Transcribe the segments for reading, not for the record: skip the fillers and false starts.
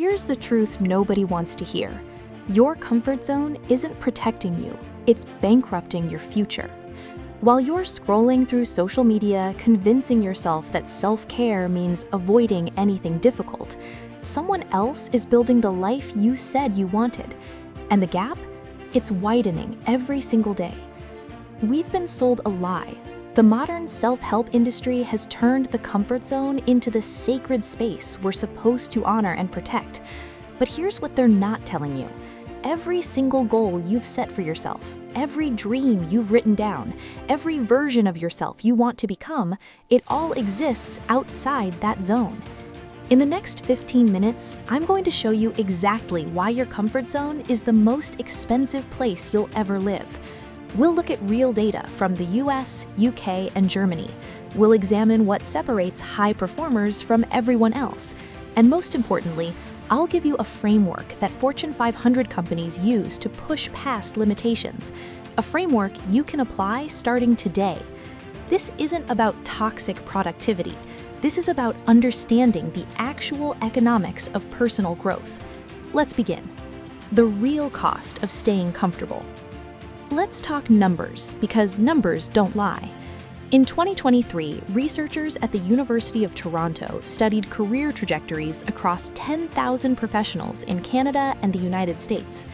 here's the truth nobody wants to hear. Your comfort zone isn't protecting you, it's bankrupting your future. While you're scrolling through social media, convincing yourself that self-care means avoiding anything difficult, someone else is building the life you said you wanted. And the gap? It's widening every single day. We've been sold a lie. The modern self-help industry has turned the comfort zone into the sacred space we're supposed to honor and protect. But here's what they're not telling you. Every single goal you've set for yourself, every dream you've written down, every version of yourself you want to become, it all exists outside that zone. In the next 15 minutes, I'm going to show you exactly why your comfort zone is the most expensive place you'll ever live. We'll look at real data from the US, UK, and Germany. We'll examine what separates high performers from everyone else. And most importantly, I'll give you a framework that Fortune 500 companies use to push past limitations, a framework you can apply starting today. This isn't about toxic productivity. This is about understanding the actual economics of personal growth. Let's begin. The real cost of staying comfortable. Let's talk numbers, because numbers don't lie. In 2023, researchers at the University of Toronto studied career trajectories across 10,000 professionals in Canada and the United States.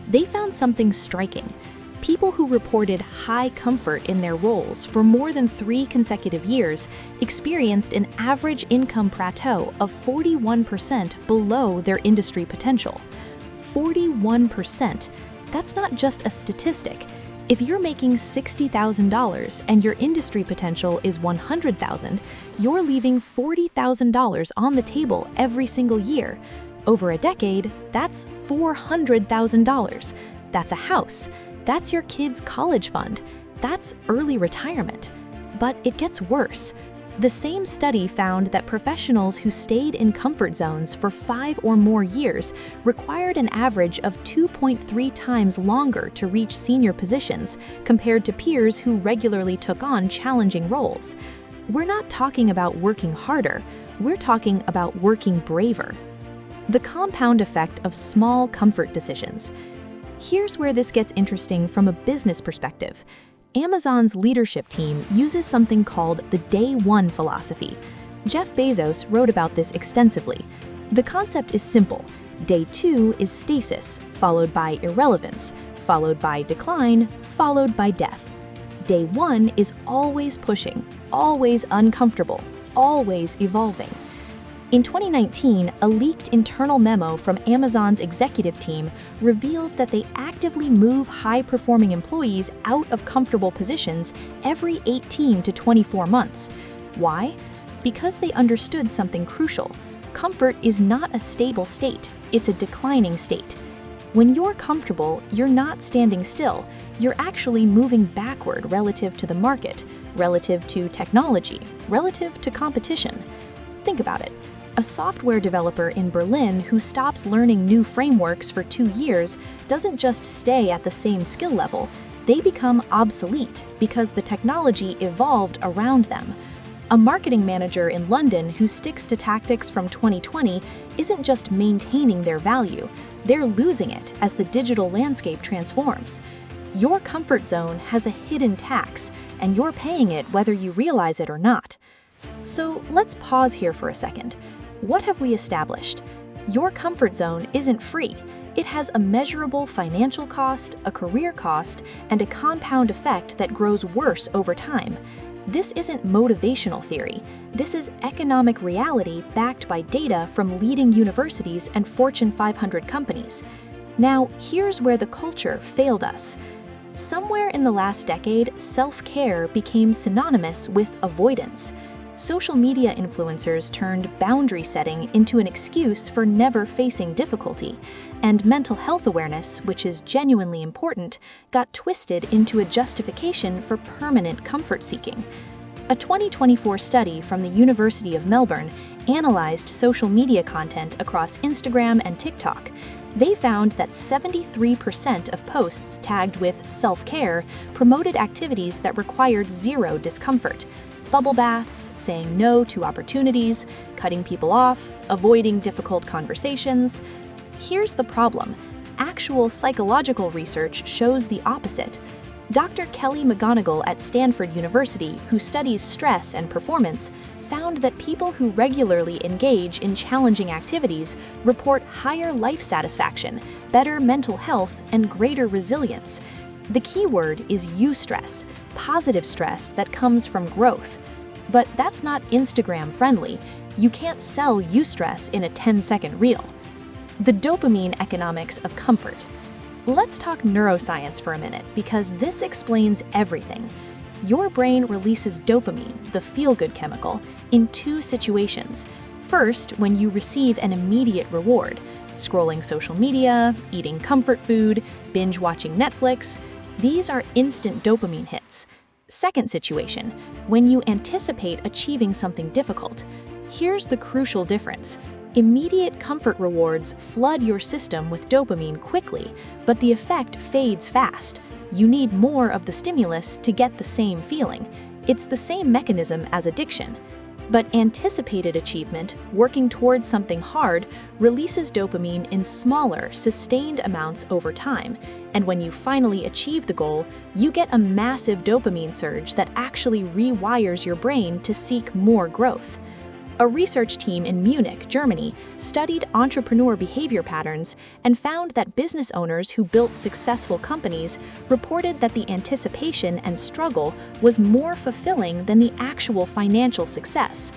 They found something striking. People who reported high comfort in their roles for more than 3 consecutive years experienced an average income plateau of 41% below their industry potential. 41%. That's not just a statistic. If you're making $60,000 and your industry potential is $100,000, you're leaving $40,000 on the table every single year. Over a decade, that's $400,000. That's a house. That's your kid's college fund. That's early retirement. But it gets worse. The same study found that professionals who stayed in comfort zones for 5 or more years required an average of 2.3 times longer to reach senior positions compared to peers who regularly took on challenging roles. We're not talking about working harder, we're talking about working braver. The compound effect of small comfort decisions. Here's where this gets interesting from a business perspective. Amazon's leadership team uses something called the Day One philosophy. Jeff Bezos wrote about this extensively. The concept is simple. Day 2 is stasis, followed by irrelevance, followed by decline, followed by death. Day 1 is always pushing, always uncomfortable, always evolving. In 2019, a leaked internal memo from Amazon's executive team revealed that they actively move high-performing employees out of comfortable positions every 18 to 24 months. Why? Because they understood something crucial. Comfort is not a stable state, it's a declining state. When you're comfortable, you're not standing still, you're actually moving backward relative to the market, relative to technology, relative to competition. Think about it. A software developer in Berlin who stops learning new frameworks for 2 years doesn't just stay at the same skill level, they become obsolete because the technology evolved around them. A marketing manager in London who sticks to tactics from 2020 isn't just maintaining their value, they're losing it as the digital landscape transforms. Your comfort zone has a hidden tax, and you're paying it whether you realize it or not. So let's pause here for a second. What have we established? Your comfort zone isn't free. It has a measurable financial cost, a career cost, and a compound effect that grows worse over time. This isn't motivational theory. This is economic reality backed by data from leading universities and Fortune 500 companies. Now, here's where the culture failed us. Somewhere in the last decade, self-care became synonymous with avoidance. Social media influencers turned boundary setting into an excuse for never facing difficulty, and mental health awareness, which is genuinely important, got twisted into a justification for permanent comfort seeking. A 2024 study from the University of Melbourne analyzed social media content across Instagram and TikTok. They found that 73% of posts tagged with self-care promoted activities that required zero discomfort. bubble baths, saying no to opportunities, cutting people off, avoiding difficult conversations. Here's the problem. Actual psychological research shows the opposite. Dr. Kelly McGonigal at Stanford University, who studies stress and performance, found that people who regularly engage in challenging activities report higher life satisfaction, better mental health, and greater resilience. The key word is eustress, positive stress that comes from growth. But that's not Instagram friendly. You can't sell eustress in a 10-second reel. The dopamine economics of comfort. Let's talk neuroscience for a minute, because this explains everything. Your brain releases dopamine, the feel-good chemical, in two situations. First, when you receive an immediate reward, scrolling social media, eating comfort food, binge-watching Netflix. These are instant dopamine hits. Second situation, when you anticipate achieving something difficult. Here's the crucial difference. Immediate comfort rewards flood your system with dopamine quickly, but the effect fades fast. You need more of the stimulus to get the same feeling. It's the same mechanism as addiction. But anticipated achievement, working towards something hard, releases dopamine in smaller, sustained amounts over time. And when you finally achieve the goal, you get a massive dopamine surge that actually rewires your brain to seek more growth. A research team in Munich, Germany, studied entrepreneur behavior patterns and found that business owners who built successful companies reported that the anticipation and struggle was more fulfilling than the actual financial success.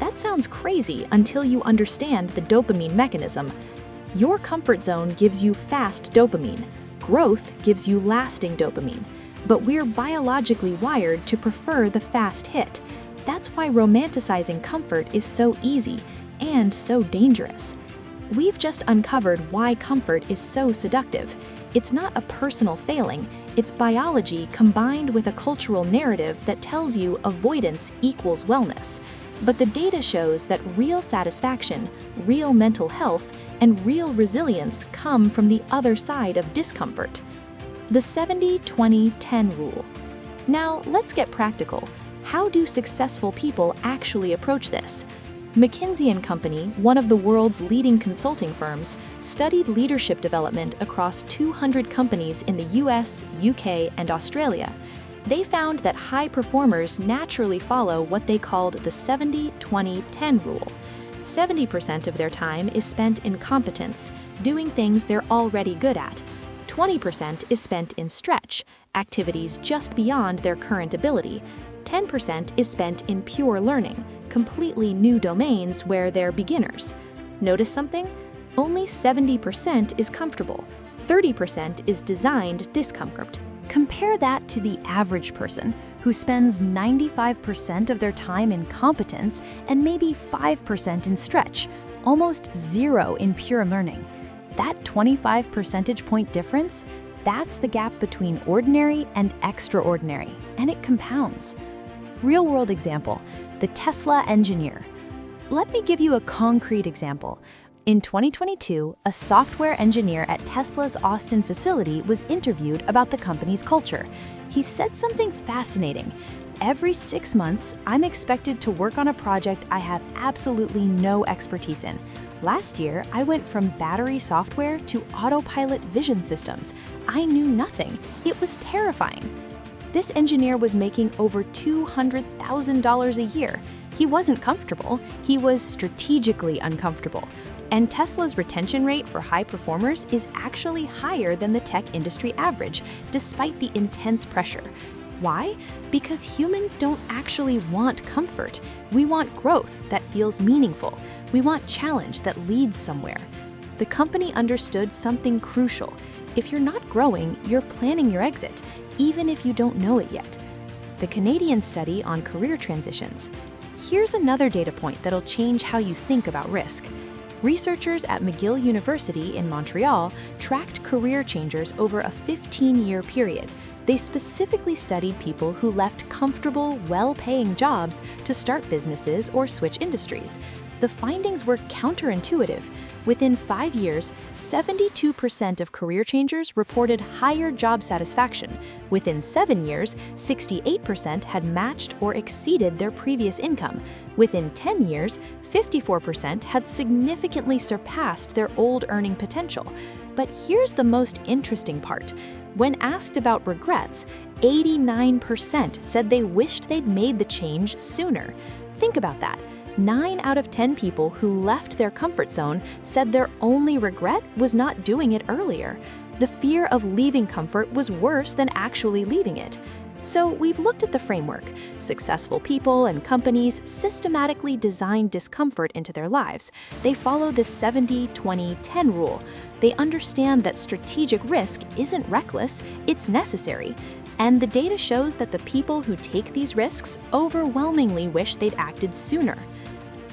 That sounds crazy until you understand the dopamine mechanism. Your comfort zone gives you fast dopamine. Growth gives you lasting dopamine. But we're biologically wired to prefer the fast hit. That's why romanticizing comfort is so easy and so dangerous. We've just uncovered why comfort is so seductive. It's not a personal failing, it's biology combined with a cultural narrative that tells you avoidance equals wellness. But the data shows that real satisfaction, real mental health, and real resilience come from the other side of discomfort. The 70-20-10 rule. Now, let's get practical. How do successful people actually approach this? McKinsey & Company, one of the world's leading consulting firms, studied leadership development across 200 companies in the US, UK, and Australia. They found that high performers naturally follow what they called the 70-20-10 rule. 70% of their time is spent in competence, doing things they're already good at. 20% is spent in stretch, activities just beyond their current ability. 10% is spent in pure learning, completely new domains where they're beginners. Notice something? Only 70% is comfortable. 30% is designed discomfort. Compare that to the average person, who spends 95% of their time in competence and maybe 5% in stretch, almost zero in pure learning. That 25 percentage point difference, that's the gap between ordinary and extraordinary, and it compounds. Real-world example, the Tesla engineer. Let me give you a concrete example. In 2022, a software engineer at Tesla's Austin facility was interviewed about the company's culture. He said something fascinating. Every 6 months, I'm expected to work on a project I have absolutely no expertise in. Last year, I went from battery software to autopilot vision systems. I knew nothing. It was terrifying. This engineer was making over $200,000 a year. He wasn't comfortable, he was strategically uncomfortable. And Tesla's retention rate for high performers is actually higher than the tech industry average, despite the intense pressure. Why? Because humans don't actually want comfort. We want growth that feels meaningful. We want challenge that leads somewhere. The company understood something crucial. If you're not growing, you're planning your exit, even if you don't know it yet. The Canadian study on career transitions. Here's another data point that'll change how you think about risk. Researchers at McGill University in Montreal tracked career changers over a 15-year period. They specifically studied people who left comfortable, well-paying jobs to start businesses or switch industries. the findings were counterintuitive. Within 5 years, 72% of career changers reported higher job satisfaction. Within 7 years, 68% had matched or exceeded their previous income. Within 10 years, 54% had significantly surpassed their old earning potential. But here's the most interesting part. When asked about regrets, 89% said they wished they'd made the change sooner. Think about that. 9 out of 10 people who left their comfort zone said their only regret was not doing it earlier. The fear of leaving comfort was worse than actually leaving it. So we've looked at the framework. Successful people and companies systematically design discomfort into their lives. They follow the 70-20-10 rule. They understand that strategic risk isn't reckless, it's necessary. And the data shows that the people who take these risks overwhelmingly wish they'd acted sooner.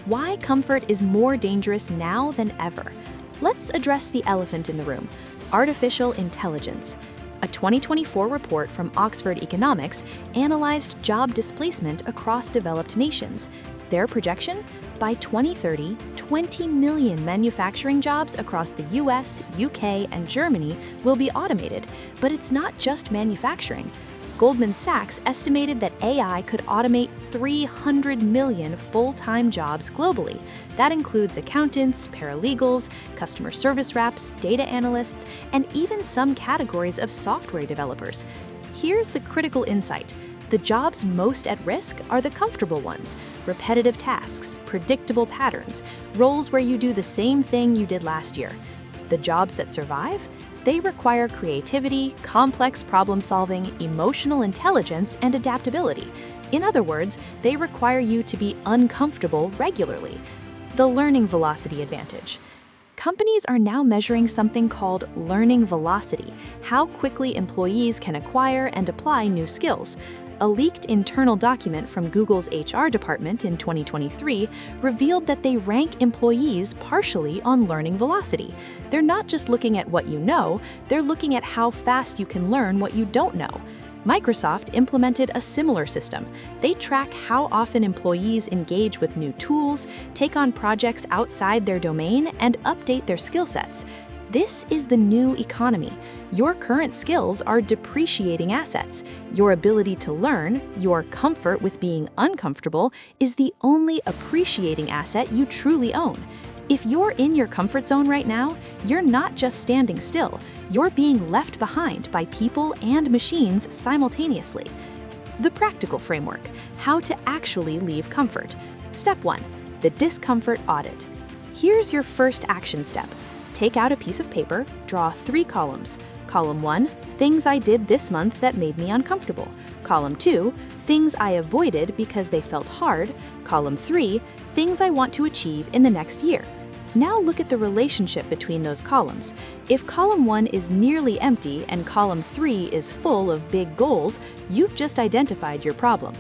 Why comfort is more dangerous now than ever? Let's address the elephant in the room: artificial intelligence. A 2024 report from Oxford Economics analyzed job displacement across developed nations. Their projection? By 2030, 20 million manufacturing jobs across the US, UK, and Germany will be automated. But it's not just manufacturing. Goldman Sachs estimated that AI could automate 300 million full-time jobs globally. That includes accountants, paralegals, customer service reps, data analysts, and even some categories of software developers. Here's the critical insight. The jobs most at risk are the comfortable ones: repetitive tasks, predictable patterns, roles where you do the same thing you did last year. The jobs that survive? They require creativity, complex problem-solving, emotional intelligence, and adaptability. In other words, they require you to be uncomfortable regularly. The learning velocity advantage. Companies are now measuring something called learning velocity, how quickly employees can acquire and apply new skills. A leaked internal document from Google's HR department in 2023 revealed that they rank employees partially on learning velocity. They're not just looking at what you know, they're looking at how fast you can learn what you don't know. Microsoft implemented a similar system. They track how often employees engage with new tools, take on projects outside their domain, and update their skill sets. This is the new economy. Your current skills are depreciating assets. Your ability to learn, your comfort with being uncomfortable, is the only appreciating asset you truly own. If you're in your comfort zone right now, you're not just standing still. You're being left behind by people and machines simultaneously. The practical framework: how to actually leave comfort. Step 1. The discomfort audit. Here's your first action step. Take out a piece of paper, draw 3 columns. Column 1, things I did this month that made me uncomfortable. Column 2, things I avoided because they felt hard. Column 3, things I want to achieve in the next year. Now look at the relationship between those columns. If column 1 is nearly empty and column 3 is full of big goals, you've just identified your problem.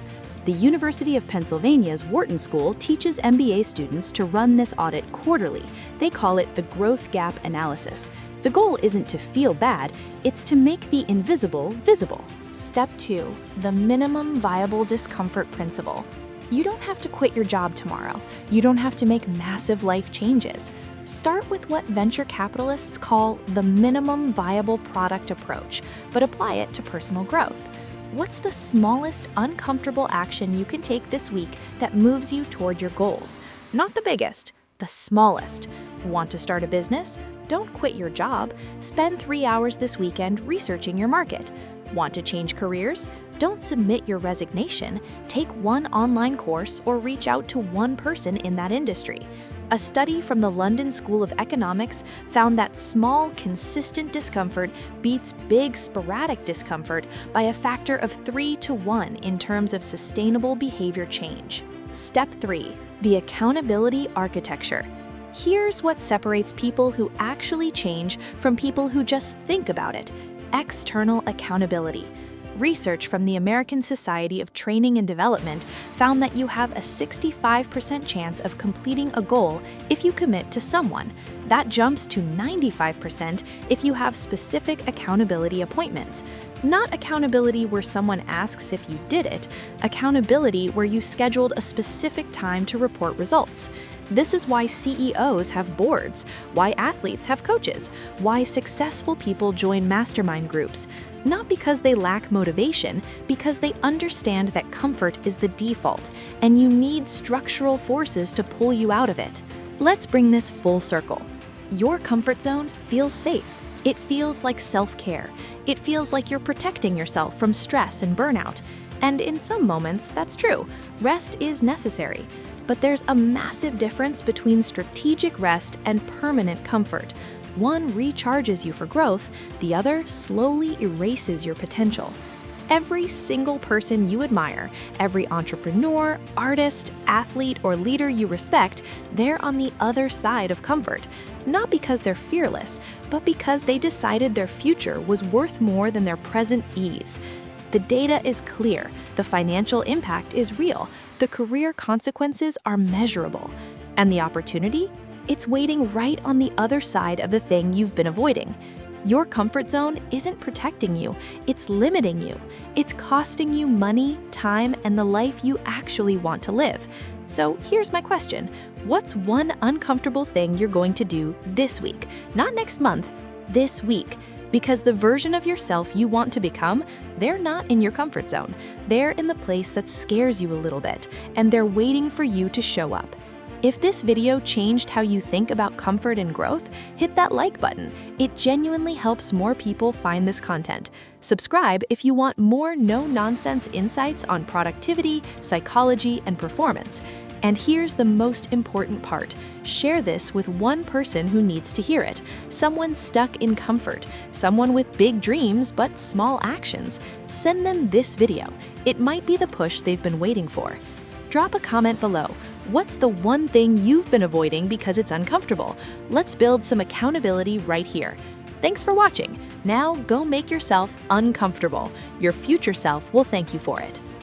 The University of Pennsylvania's Wharton School teaches MBA students to run this audit quarterly. They call it the growth gap analysis. The goal isn't to feel bad, it's to make the invisible visible. Step 2. The minimum viable discomfort principle. You don't have to quit your job tomorrow. You don't have to make massive life changes. Start with what venture capitalists call the minimum viable product approach, but apply it to personal growth. What's the smallest uncomfortable action you can take this week that moves you toward your goals? Not the biggest, the smallest. Want to start a business? Don't quit your job. Spend 3 hours this weekend researching your market. Want to change careers? Don't submit your resignation. Take one online course or reach out to one person in that industry. A study from the London School of Economics found that small, consistent discomfort beats big, sporadic discomfort by a factor of 3 to 1 in terms of sustainable behavior change. Step 3. The accountability architecture. Here's what separates people who actually change from people who just think about it: external accountability. Research from the American Society of Training and Development found that you have a 65% chance of completing a goal if you commit to someone. That jumps to 95% if you have specific accountability appointments. Not accountability where someone asks if you did it, accountability where you scheduled a specific time to report results. This is why CEOs have boards, why athletes have coaches, why successful people join mastermind groups. Not because they lack motivation, because they understand that comfort is the default, and you need structural forces to pull you out of it. Let's bring this full circle. Your comfort zone feels safe. It feels like self-care. It feels like you're protecting yourself from stress and burnout. And in some moments, that's true. Rest is necessary. But there's a massive difference between strategic rest and permanent comfort. One recharges you for growth, the other slowly erases your potential. Every single person you admire, every entrepreneur, artist, athlete, or leader you respect, they're on the other side of comfort. Not because they're fearless, but because they decided their future was worth more than their present ease. The data is clear, the financial impact is real, the career consequences are measurable. And the opportunity? It's waiting right on the other side of the thing you've been avoiding. Your comfort zone isn't protecting you, it's limiting you. It's costing you money, time, and the life you actually want to live. So here's my question. What's one uncomfortable thing you're going to do this week? Not next month, this week. Because the version of yourself you want to become, they're not in your comfort zone. They're in the place that scares you a little bit, and they're waiting for you to show up. If this video changed how you think about comfort and growth, hit that like button. It genuinely helps more people find this content. Subscribe if you want more no-nonsense insights on productivity, psychology, and performance. And here's the most important part. Share this with one person who needs to hear it. Someone stuck in comfort. Someone with big dreams but small actions. Send them this video. It might be the push they've been waiting for. Drop a comment below. What's the one thing you've been avoiding because it's uncomfortable? Let's build some accountability right here. Thanks for watching. Now go make yourself uncomfortable. Your future self will thank you for it.